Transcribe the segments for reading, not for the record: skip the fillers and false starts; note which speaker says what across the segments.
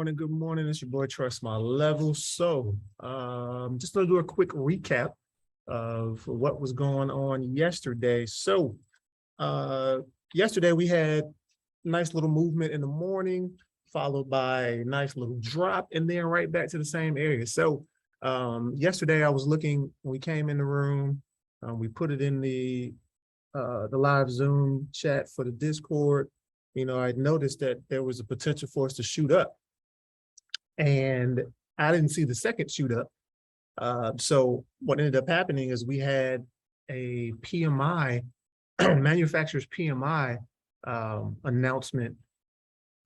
Speaker 1: morning. Good morning. It's your boy Trust My Level. So just gonna do a quick recap of what was going on yesterday. So yesterday we had nice little movement in the morning, followed by a nice little drop, and then right back to the same area. So yesterday I was looking, when we came in the room, we put it in the live Zoom chat for the Discord. I noticed that there was a potential for us to shoot up, and I didn't see the second shoot up. So what ended up happening is we had a PMI, manufacturer's PMI announcement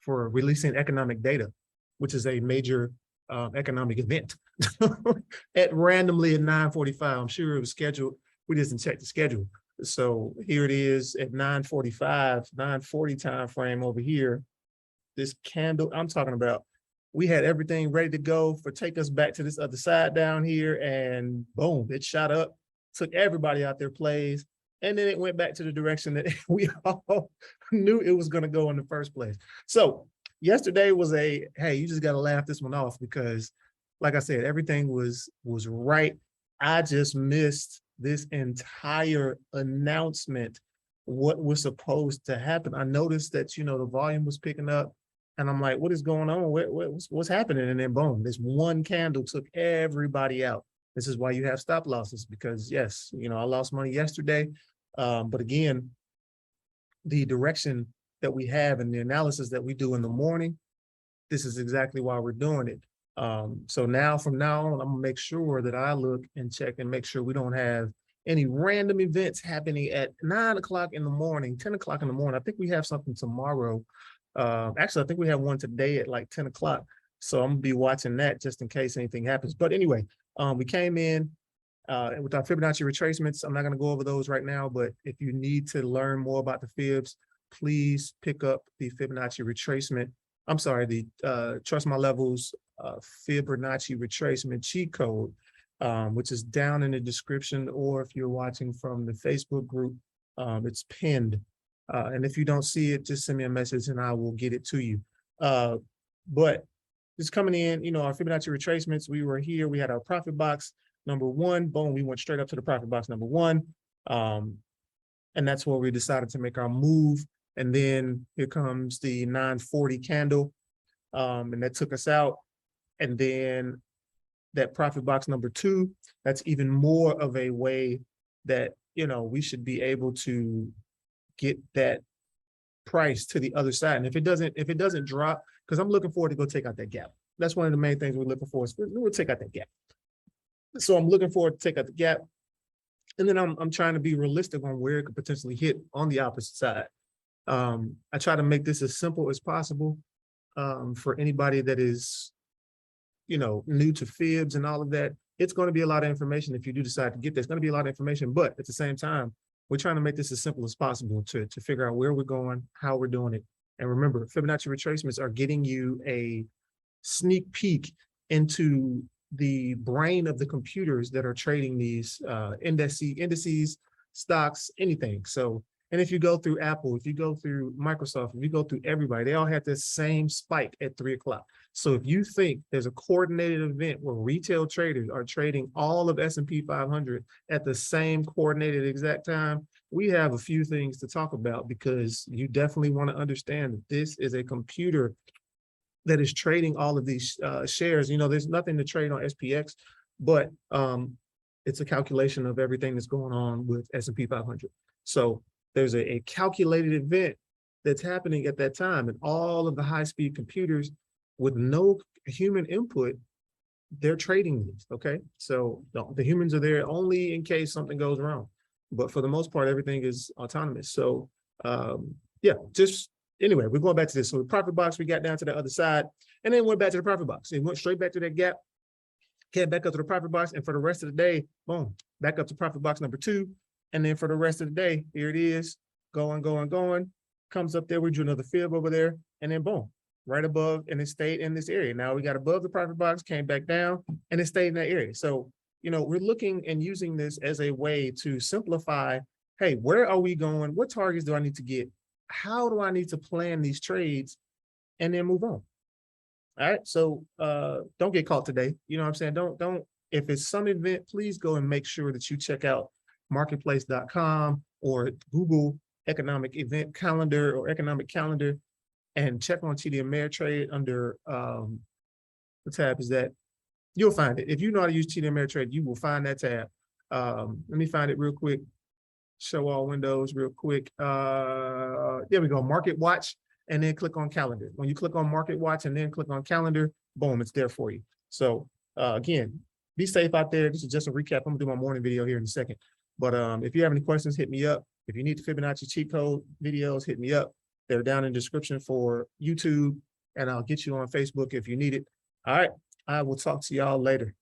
Speaker 1: for releasing economic data, which is a major economic event at randomly at 9:45. I'm sure it was scheduled. We didn't check the schedule. So here it is at 9:45, 9:40 time frame over here. This candle I'm talking about, we had everything ready to go for take us back to this other side down here, and boom, it shot up, took everybody out their plays, and then it went back to the direction that we all knew it was going to go in the first place. So yesterday was hey, you just got to laugh this one off because, like I said, everything was right. I just missed this entire announcement, what was supposed to happen. I noticed that, the volume was picking up, and I'm like, what is going on? What's happening? And then boom, this one candle took everybody out. This is why you have stop losses, because yes, I lost money yesterday. But again, the direction that we have and the analysis that we do in the morning, this is exactly why we're doing it. So now, from now on, I'm gonna make sure that I look and check and make sure we don't have any random events happening at 9 o'clock in the morning, 10 o'clock in the morning. I think we have something tomorrow. Actually, I think we have one today at like 10 o'clock. So I'm gonna be watching that just in case anything happens. But anyway, we came in with our Fibonacci retracements. I'm not gonna go over those right now, but if you need to learn more about the fibs, please pick up the Fibonacci retracement. I'm sorry, the Trust My Levels Fibonacci retracement cheat code, which is down in the description, or if you're watching from the Facebook group, it's pinned. And if you don't see it, just send me a message and I will get it to you. But just coming in, our Fibonacci retracements, we were here, we had our profit box number one, boom, we went straight up to the profit box number one. And that's where we decided to make our move. And then here comes the 940 candle, and that took us out. And then that profit box number two, that's even more of a way that, we should be able to get that price to the other side. And if it doesn't drop, because I'm looking forward to go take out that gap. That's one of the main things we're looking for, is we'll take out that gap. So I'm looking forward to take out the gap. And then I'm trying to be realistic on where it could potentially hit on the opposite side. I try to make this as simple as possible for anybody that is, new to fibs and all of that. It's going to be a lot of information if you do decide to get this. It's going to be a lot of information, but at the same time, we're trying to make this as simple as possible to figure out where we're going, how we're doing it. And remember, Fibonacci retracements are getting you a sneak peek into the brain of the computers that are trading these indices, stocks, anything. So, and if you go through Apple, if you go through Microsoft, if you go through everybody, they all have the same spike at 3 o'clock. So if you think there's a coordinated event where retail traders are trading all of S&P 500 at the same coordinated exact time, we have a few things to talk about, because you definitely want to understand that this is a computer that is trading all of these shares. There's nothing to trade on SPX, but it's a calculation of everything that's going on with S&P 500. So there's a calculated event that's happening at that time, and all of the high-speed computers with no human input, they're trading these, okay? So the humans are there only in case something goes wrong. But for the most part, everything is autonomous. So yeah, anyway, we're going back to this. So the profit box, we got down to the other side, and then went back to the profit box. It went straight back to that gap, came back up to the profit box, and for the rest of the day, boom, back up to profit box number two. And then for the rest of the day, here it is, going, comes up there, we drew another fib over there, and then boom, right above, and it stayed in this area. Now we got above the profit box, came back down, and it stayed in that area. So, we're looking and using this as a way to simplify, hey, where are we going? What targets do I need to get? How do I need to plan these trades? And then move on. All right. So don't get caught today. You know what I'm saying? Don't, if it's some event, please go and make sure that you check out marketplace.com or Google economic event calendar or economic calendar and check on TD Ameritrade under the tab is that. You'll find it. If you know how to use TD Ameritrade, you will find that tab. Let me find it real quick. Show all windows real quick. There we go. Market Watch, and then click on calendar. When you click on Market Watch and then click on calendar, boom, it's there for you. So again, be safe out there. This is just a recap. I'm gonna do my morning video here in a second. But if you have any questions, hit me up. If you need the Fibonacci cheat code videos, hit me up. They're down in the description for YouTube, and I'll get you on Facebook if you need it. All right. I will talk to y'all later.